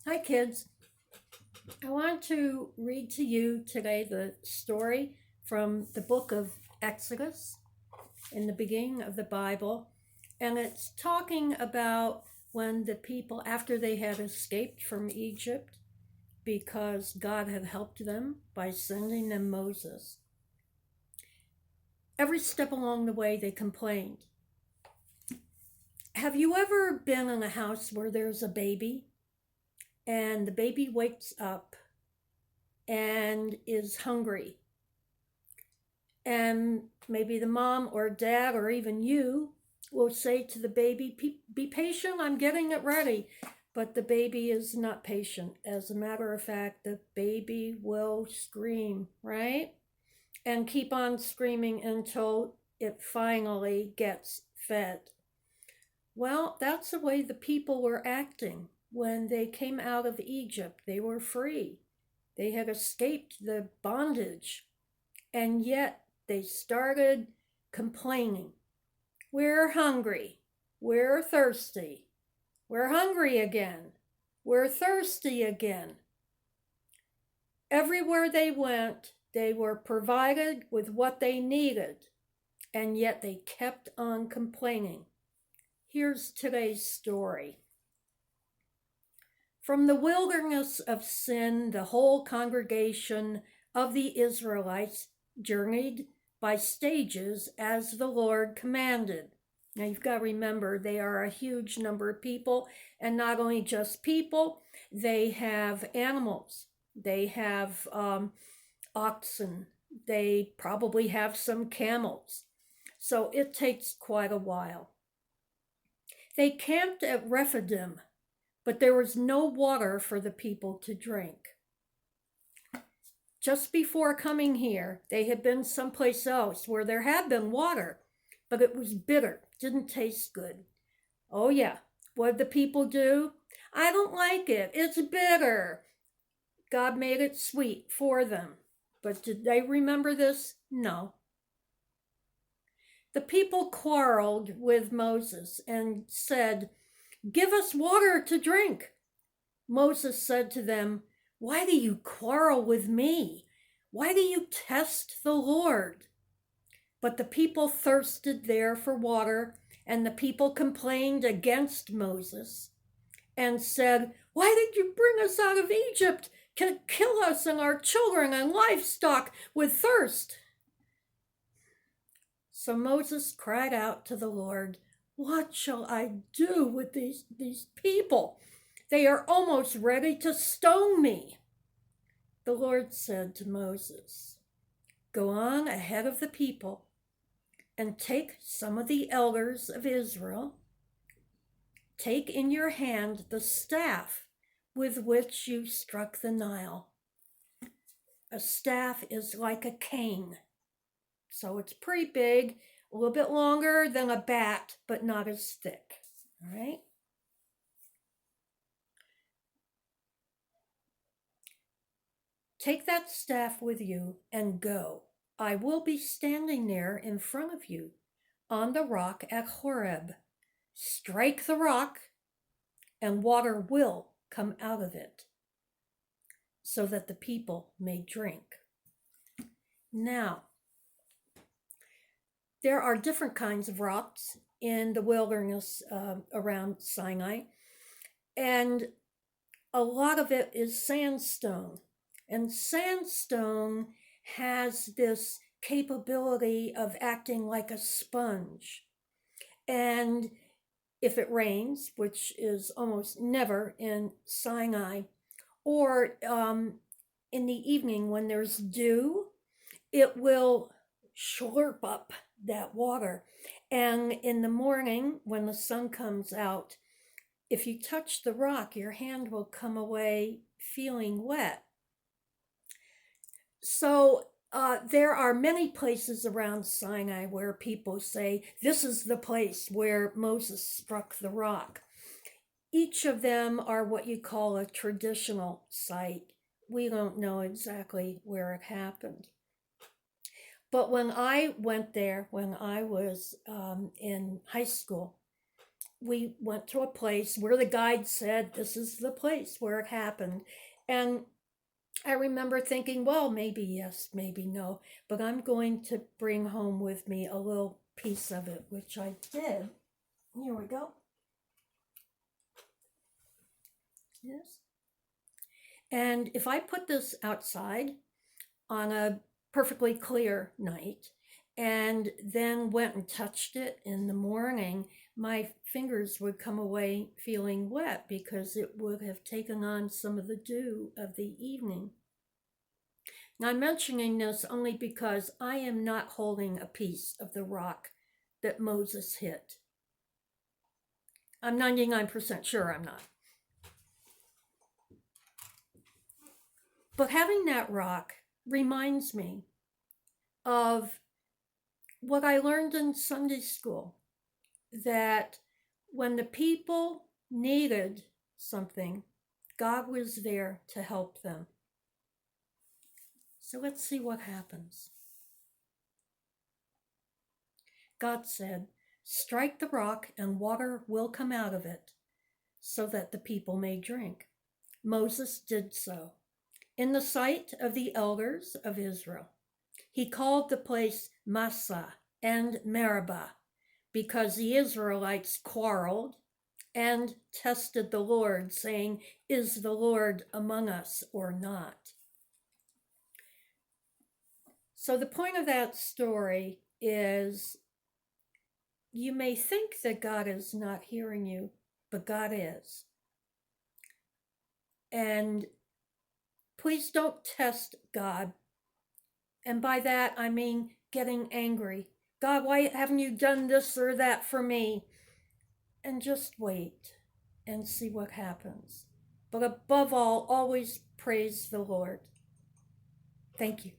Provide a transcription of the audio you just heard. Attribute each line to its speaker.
Speaker 1: Hi, kids. I want to read to you today the story from the book of Exodus in the beginning of the Bible. And it's talking about when the people, after they had escaped from Egypt, because God had helped them by sending them Moses, every step along the way they complained. Have you ever been in a house where there's a baby and the baby wakes up and is hungry? And maybe the mom or dad or even you will say to the baby, be patient, I'm getting it ready. But the baby is not patient. As a matter of fact, the baby will scream, right? And keep on screaming until it finally gets fed. Well, that's the way the people were acting when they came out of Egypt. They were free. They had escaped the bondage. And yet they started complaining. We're hungry. We're thirsty. We're hungry again. We're thirsty again. Everywhere they went, they were provided with what they needed, and yet they kept on complaining. Here's today's story. From the wilderness of sin, the whole congregation of the Israelites journeyed by stages as the Lord commanded. Now you've got to remember they are a huge number of people, and not only just people, they have animals. They have oxen. They probably have some camels. So it takes quite a while. They camped at Rephidim, but there was no water for the people to drink. Just before coming here, they had been someplace else where there had been water, but it was bitter, didn't taste good. Oh, yeah. What did the people do? I don't like it. It's bitter. God made it sweet for them. But did they remember this? No. The people quarreled with Moses and said, "Give us water to drink." Moses said to them, "Why do you quarrel with me? Why do you test the Lord?" But the people thirsted there for water, and the people complained against Moses and said, "Why did you bring us out of Egypt to kill us and our children and livestock with thirst?" So Moses cried out to the Lord, "What shall I do with these people? They are almost ready to stone me." The Lord said to Moses, "Go on ahead of the people and take some of the elders of Israel. Take in your hand the staff with which you struck the Nile." A staff is like a cane, so it's pretty big, a little bit longer than a bat, but not as thick. All right? Take that staff with you and go. I will be standing there in front of you on the rock at Horeb. Strike the rock, and water will come out of it, so that the people may drink. Now, there are different kinds of rocks in the wilderness around Sinai, and a lot of it is sandstone. And sandstone has this capability of acting like a sponge. And if it rains, which is almost never in Sinai, or in the evening when there's dew, it will slurp up that water. And in the morning, when the sun comes out, if you touch the rock, your hand will come away feeling wet. So there are many places around Sinai where people say, this is the place where Moses struck the rock. Each of them are what you call a traditional site. We don't know exactly where it happened. But when I went there, when I was in high school, we went to a place where the guide said, this is the place where it happened. And I remember thinking, well, maybe yes, maybe no, but I'm going to bring home with me a little piece of it, which I did. Here we go. Yes. And if I put this outside on a perfectly clear night and then went and touched it in the morning, my fingers would come away feeling wet because it would have taken on some of the dew of the evening. Now, I'm mentioning this only because I am not holding a piece of the rock that Moses hit. I'm 99% sure I'm not. But having that rock reminds me of what I learned in Sunday school, that when the people needed something, God was there to help them. So let's see what happens. God said, strike the rock and water will come out of it so that the people may drink. Moses did so in the sight of the elders of Israel. He called the place Massah and Meribah because the Israelites quarreled and tested the Lord, saying, is the Lord among us or not? So the point of that story is, you may think that God is not hearing you, but God is. And please don't test God. And by that, I mean getting angry. God, why haven't you done this or that for me? And just wait and see what happens. But above all, always praise the Lord. Thank you.